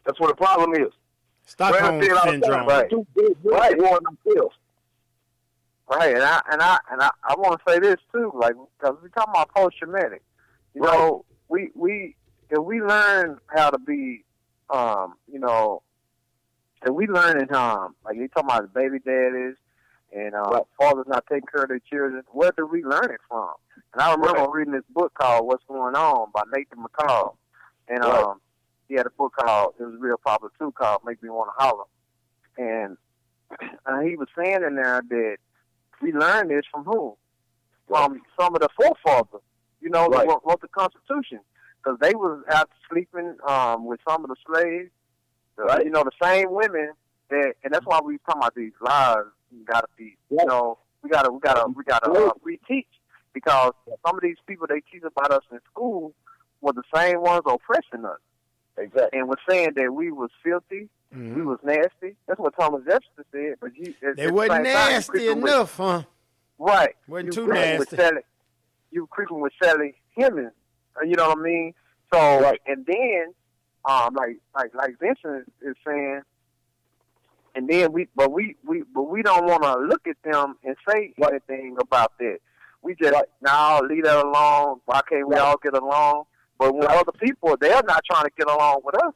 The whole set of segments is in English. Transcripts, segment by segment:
That's what the problem is. Stockholm syndrome. Right. Right. Right. And I want to say this too, like, because we talking about post traumatic. You know, we if we learn how to be, you know, if we learning like you talking about the baby daddies and fathers not taking care of their children, where do we learn it from? And I remember reading this book called What's Going On by Nathan McCall. And he had a book called, it was real popular too, called Make Me Want to Holler. And he was saying in there that we learned this from who? From some of the forefathers, you know, that wrote the Constitution. Because they was out sleeping with some of the slaves, you know, the same women that, and that's why we talking about these lies. Gotta be, you know, we gotta reteach, because some of these people they teach about us in school were the same ones oppressing us. Exactly. And was saying that we was filthy, we was nasty. That's what Thomas Jefferson said. But they wasn't nasty enough, huh? Right. Wasn't too nasty. You were creeping with Sally Hemings. You know what I mean? So, and then, like Vincent is saying, and then we don't want to look at them and say anything about that. We just leave that alone. Why can't we all get along? But when other people, they're not trying to get along with us.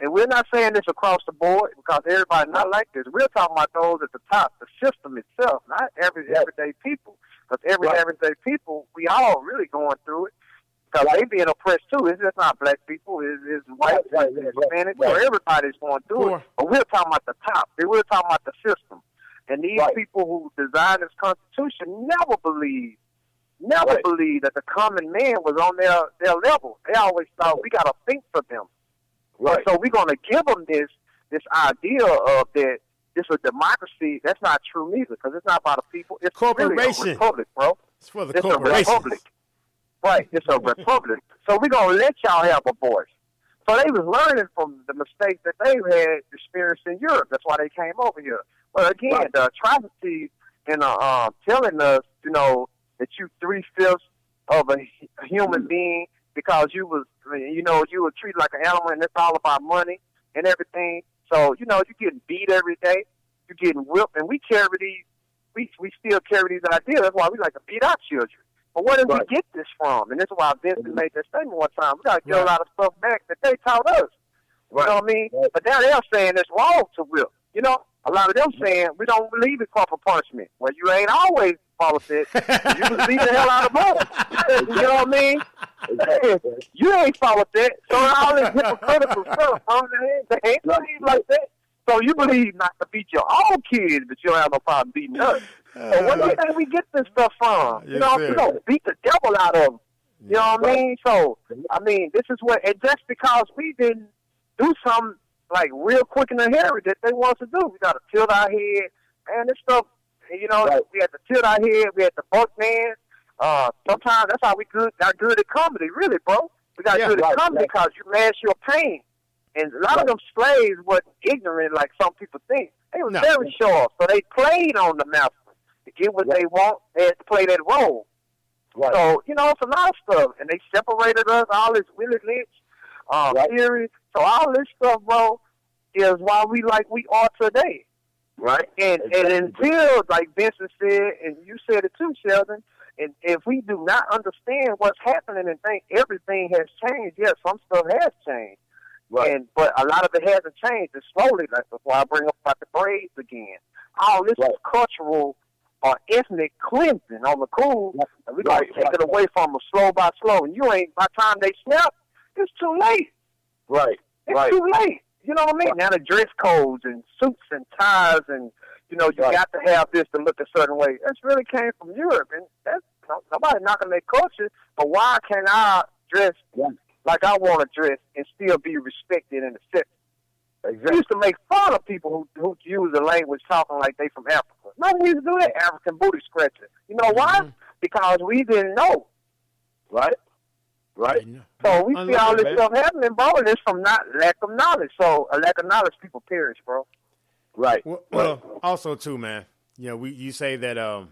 And we're not saying this across the board, because everybody's not like this. We're talking about those at the top, the system itself, not everyday people. Because everyday people, we all really going through it. Because they being oppressed too. It's just not black people. It's white, Hispanic. So everybody's going through it. But we're talking about the top. We're talking about the system. And these people who designed this Constitution never believed that the common man was on their level. They always thought we got to think for them. Right. So we're going to give them this idea of that it's a democracy. That's not true neither, because it's not about the people. It's corporation. Really a republic, bro. It's for the corporation. It's a republic. Right. It's a republic. So we're going to let y'all have a voice. So they was learning from the mistakes that they had experienced in Europe. That's why they came over here. But again, the atrocities and telling us, you know, that you 3/5 of a human being because you was, you know, you were treated like an animal, and it's all about money and everything. So, you know, you're getting beat every day. You're getting whipped. And we carry these, we still carry these ideas. That's why we like to beat our children. But where did we get this from? And this is why Vincent made that statement one time. We got to get a lot of stuff back that they taught us. You know what I mean? But now they're saying it's wrong to whip. You know, a lot of them saying we don't believe in corporal punishment. Well, you ain't always followed it. You was beating the hell out of us. You know what I mean? You ain't followed that. So all this hypocritical stuff, bro, they ain't believe like that. So you believe not to beat your own kids, but you don't have no problem beating us. So where do you think we get this stuff from? You know, we don't beat the devil out of them. You know what I mean? So, I mean, this is what, and just because we didn't do something like real quick in the hairy that they want to do, we got to tilt our head. Man, this stuff, you know, we had to tilt our head, we had to buck man. Sometimes that's how we got good at comedy, really, bro. We got good at comedy because you mask your pain. And a lot of them slaves weren't ignorant like some people think. They were very sharp, so they played on the master. To get what they want, they had to play that role. Right. So, you know, it's a lot of stuff. And they separated us, all this Willie Lynch theory. So all this stuff, bro, is why we like we are today. Right? And until, like Vincent said, and you said it too, Sheldon, and if we do not understand what's happening and think everything has changed, yes, some stuff has changed. Right. But a lot of it hasn't changed. It's slowly. That's why I bring up about the braids again. All this is cultural or ethnic cleansing on the cool. And we got to take it away from them slow by slow. And you ain't, by the time they snap, it's too late. Right. It's too late. You know what I mean? Now the dress codes and suits and ties and, you know, you got to have this to look a certain way. That's really came from Europe. And that's nobody knocking their culture. But why can't I dress like I want to dress and still be respected and accepted? Exactly. We used to make fun of people who use the language talking like they from Africa. Nobody used to do that, African booty scratcher. You know why? Because we didn't know. Right. So we see all this stuff happening, bro, and it's from lack of knowledge. So a lack of knowledge, people perish, bro. Right. Well, also too, man. You know, you say that a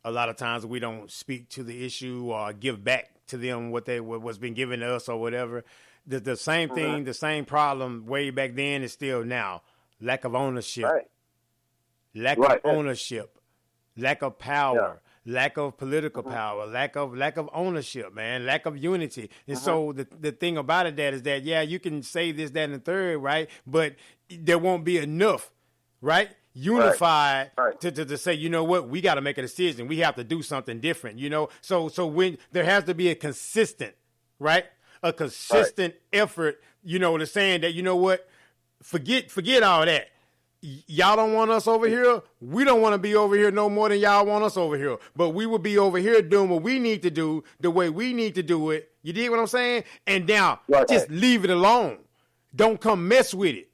lot of times we don't speak to the issue or give back to them what's been given to us or whatever. the same thing, the same problem way back then is still now. Lack of ownership. Right. Lack of ownership. Lack of power. Lack of political power, lack of ownership, man, lack of unity. And so the thing about it is that, yeah, you can say this, that, and the third, right? But there won't be enough, right? Unified to say, you know what, we got to make a decision. We have to do something different, you know? So when there has to be a consistent, right? A consistent effort, you know, to saying that, you know what, forget all that. Y'all don't want us over here. We don't want to be over here no more than y'all want us over here. But we will be over here doing what we need to do the way we need to do it. You dig what I'm saying? And now, just leave it alone. Don't come mess with it.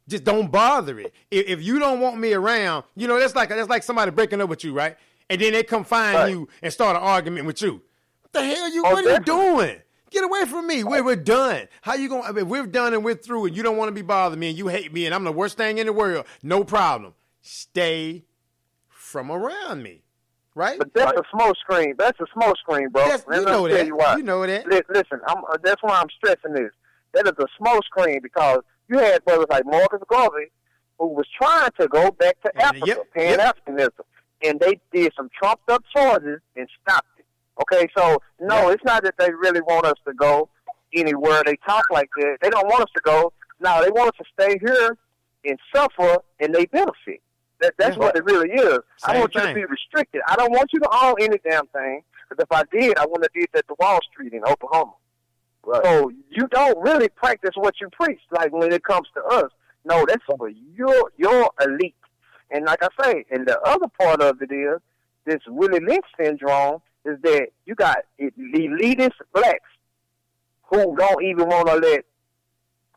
Just don't bother it. If you don't want me around, you know, that's like somebody breaking up with you, right? And then they come find you and start an argument with you. What the hell what are you doing? Get away from me. We're done. How you going? I mean, we're done and we're through, and you don't want to be bothering me, and you hate me, and I'm the worst thing in the world. No problem. Stay from around me, right? But that's a smoke screen. That's a smoke screen, bro. You know that. You know that. Listen, that's why I'm stressing this. That is a smoke screen because you had brothers like Marcus Garvey who was trying to go back to Africa, Pan-Africanism, and they did some trumped-up choices and stopped it. Okay, so, no, it's not that they really want us to go anywhere. They talk like that. They don't want us to go. No, they want us to stay here and suffer, and they benefit. That's what it really is. I want you to be restricted. I don't want you to own any damn thing, because if I did, I wouldn't have did that to Wall Street in Oklahoma. Right. So you don't really practice what you preach, like when it comes to us. No, that's for your elite. And like I say, and the other part of it is, this Willie Lynch syndrome, is that you got elitist blacks who don't even want to let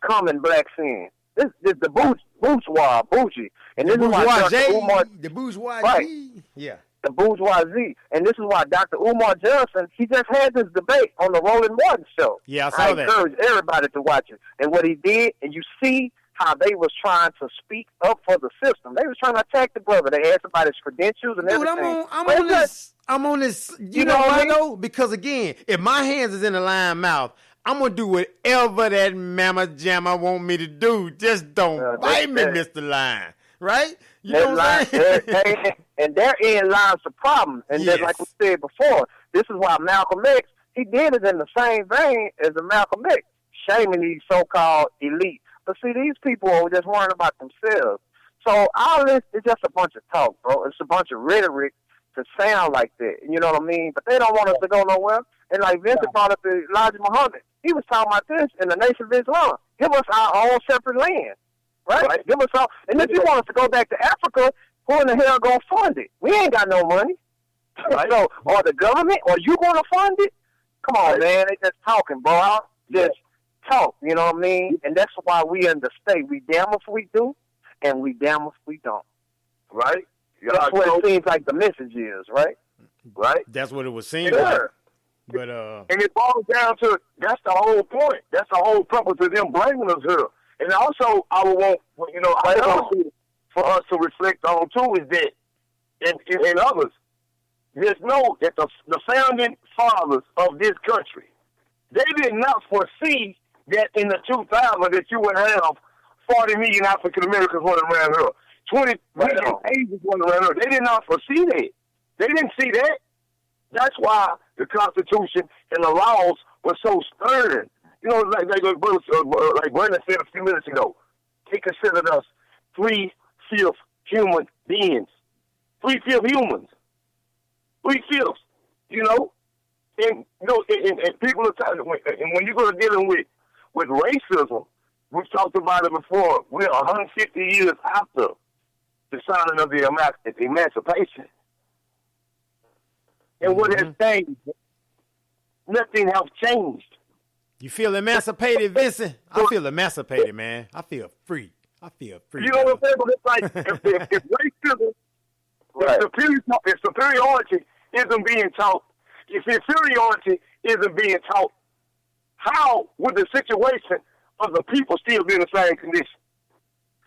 common blacks in. This the bourgeois, bougie. And this is why the bourgeoisie. Right. Yeah. The bourgeoisie. And this is why Dr. Umar Johnson, he just had this debate on the Roland Martin show. Yeah, I saw that. I encourage everybody to watch it. And what he did, and you see how they was trying to speak up for the system. They was trying to attack the brother. They asked about his credentials and everything. I'm on this. You know why though? Because again, if my hands is in the lion mouth, I'm gonna do whatever that mama jamma want me to do. Just don't bite me, Mr. Lion. Right? You know what I'm saying? And therein lies the problem. And just like we said before, this is why Malcolm X, he did it in the same vein as the Malcolm X, shaming these so-called elite. But see, these people are just worrying about themselves. So all this is just a bunch of talk, bro. It's a bunch of rhetoric to sound like that. You know what I mean? But they don't want us to go nowhere. And like Vincent brought up the Elijah Muhammad. He was talking about this in the Nation of Islam. Give us our own separate land. Right? Give us all. And if you want us to go back to Africa, who in the hell going to fund it? We ain't got no money. Right. So, or the government, or you going to fund it? Come on, man. They just talking, bro. Just talk, you know what I mean? And that's why we in the state. We damn if we do, and we damn if we don't. Right? That's what it seems like the message is, right? Right? That's what it would seem like. But and it boils down to, that's the whole point. That's the whole purpose of them blaming us here. And also, I would want, for us to reflect on, too, is that, and others, just know that the founding fathers of this country, they did not foresee that in the 2000s that you would have 40 million African Americans running around here, 20 million Asians running around here. They did not foresee that. They didn't see that. That's why the Constitution and the laws were so stern. You know, like Brandon said a few minutes ago, they considered us 3/5 human beings. 3/5 humans. 3/5. You know? And people are talking, and when you're going to dealing with racism, we've talked about it before. We're 150 years after the signing of the Emancipation. And what has changed? Nothing has changed. You feel emancipated, Vincent? I feel emancipated, man. I feel free. You know what I'm saying? But it's like if racism, if superiority isn't being taught, if inferiority isn't being taught, how would the situation of the people still be in the same condition?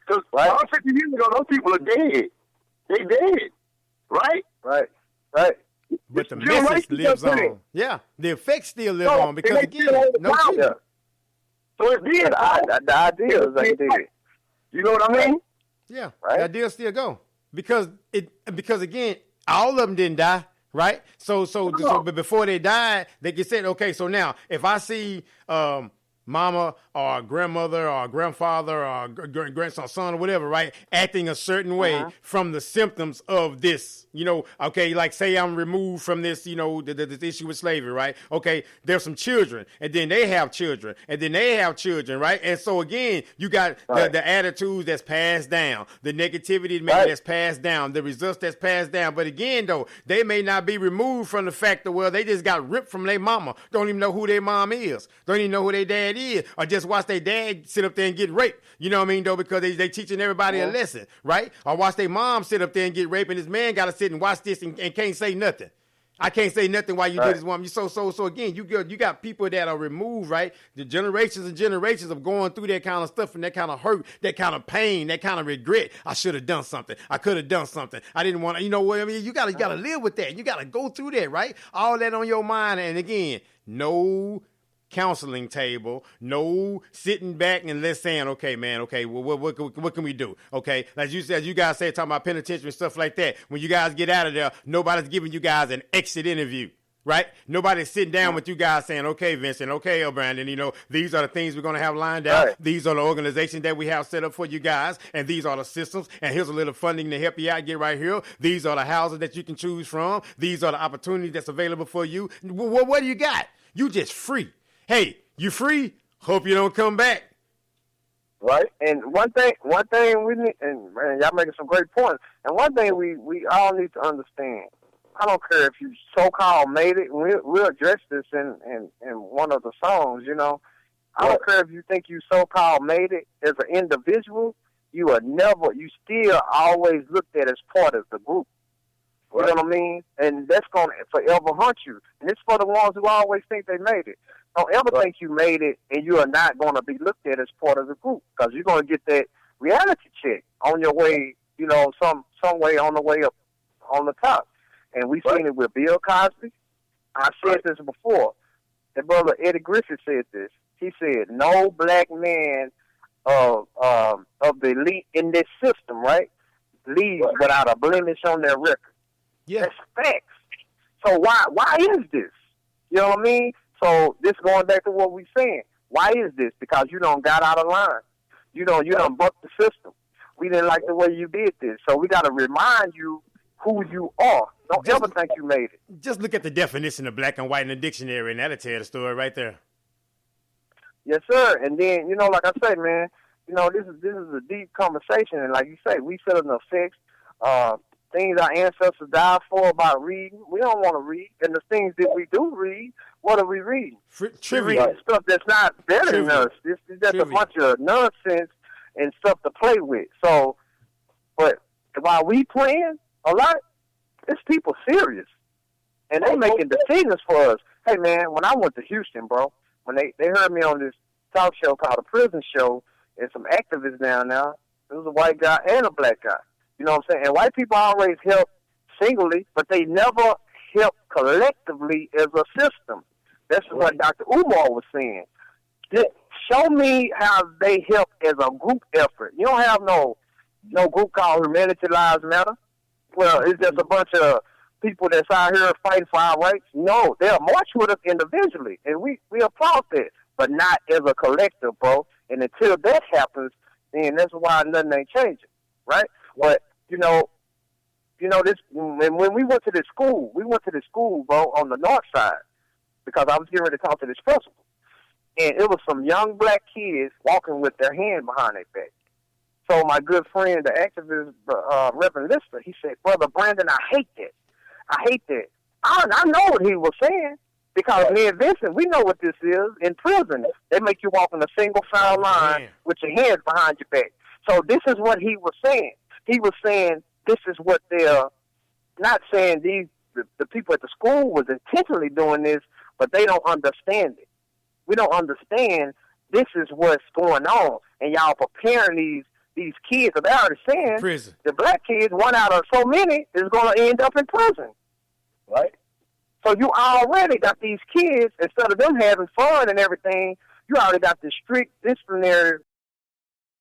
Because 150 years ago, those people are dead. They dead, right? Right. But the message lives on. Yeah, the effects still live on because again, no treatment. So it did. The idea is they did it. You know what I mean? Yeah, right. The idea still go because again, all of them didn't die, right? So but before they died, they can say, okay, so now if I see mama or grandmother or grandfather or grandson, son or whatever, right, acting a certain way from the symptoms of this, okay, like say I'm removed from this, the issue with slavery, right? Okay, there's some children, and then they have children, and then they have children, right? And so again, you got the attitudes that's passed down, the negativity maybe that's passed down, the results that's passed down. But again, though, they may not be removed from the fact that, well, they just got ripped from their mama, don't even know who their mom is, don't even know who their dad is, or just watch their dad sit up there and get raped, you know what I mean, though, because they teaching everybody a lesson, right? Or watch their mom sit up there and get raped, and this man got to sit and watch this and can't say nothing. I can't say nothing while you do this woman. So again, you got people that are removed, right? The generations and generations of going through that kind of stuff and that kind of hurt, that kind of pain, that kind of regret. I should have done something. I could have done something. I didn't want to, you know what I mean? You gotta live with that. You gotta go through that, right? All that on your mind. And again, no counseling table, no sitting back and let's saying, okay, man, okay, well, what can we do? Okay, as you said, you guys say talking about penitentiary and stuff like that. When you guys get out of there, nobody's giving you guys an exit interview, right? Nobody's sitting down with you guys saying, okay, Vincent, okay, Brandon, these are the things we're going to have lined out. Right. These are the organizations that we have set up for you guys, and these are the systems, and here's a little funding to help you out, get right here. These are the houses that you can choose from. These are the opportunities that's available for you. What do you got? You just free. Hey, you free? Hope you don't come back. Right. And one thing we need, and man, y'all making some great points. And one thing we all need to understand. I don't care if you so-called made it. We'll address this in one of the songs. I don't care if you think you so-called made it as an individual. You still always looked at as part of the group. You know what I mean? And that's going to forever haunt you. And it's for the ones who always think they made it. Don't ever think you made it and you are not going to be looked at as part of the group, because you're going to get that reality check on your way, some way on the way up on the top. And we've seen it with Bill Cosby. I said this before. That brother Eddie Griffith said this. He said, no black man of the elite in this system, right, leaves without a blemish on their record. Yeah. That's facts. So why is this? You know what I mean? So this going back to what we're saying. Why is this? Because you done got out of line. You done bucked the system. We didn't like the way you did this. So we got to remind you who you are. Don't ever think you made it. Just look at the definition of black and white in the dictionary, and that'll tell the story right there. Yes, sir. And then, like I say, man, this is a deep conversation. And like you say, we feeling the effects, things our ancestors died for about reading. We don't want to read. And the things that we do read, what are we reading? Trivia. We read stuff that's not better than us. This is just a bunch of nonsense and stuff to play with. So, but while we playing a lot, it's people serious. And they making decisions for us. Hey, man, when I went to Houston, bro, when they heard me on this talk show called The Prison Show, and some activists down there, there was a white guy and a black guy. You know what I'm saying? And white people always help singly, but they never help collectively as a system. That's what Dr. Umar was saying. Show me how they help as a group effort. You don't have no group called Humanity Lives Matter. Well, it's just a bunch of people that's out here fighting for our rights. No, they'll march with us individually, and we applaud that, but not as a collective, bro. And until that happens, then that's why nothing ain't changing, right? But this when we went to this school, bro, on the north side, because I was getting ready to talk to this principal, and it was some young black kids walking with their hand behind their back. So my good friend, the activist, Reverend Lister, he said, Brother Brandon, I hate that. I know what he was saying, because me and Vincent, we know what this is. In prison, they make you walk in a single file line with your hands behind your back. So this is what he was saying. He was saying this is what they're not saying. The people at the school was intentionally doing this, but they don't understand it. We don't understand this is what's going on, and y'all preparing these kids. Because they already saying prison. The black kids, one out of so many, is going to end up in prison, right? So you already got these kids, instead of them having fun and everything, You already got the strict disciplinary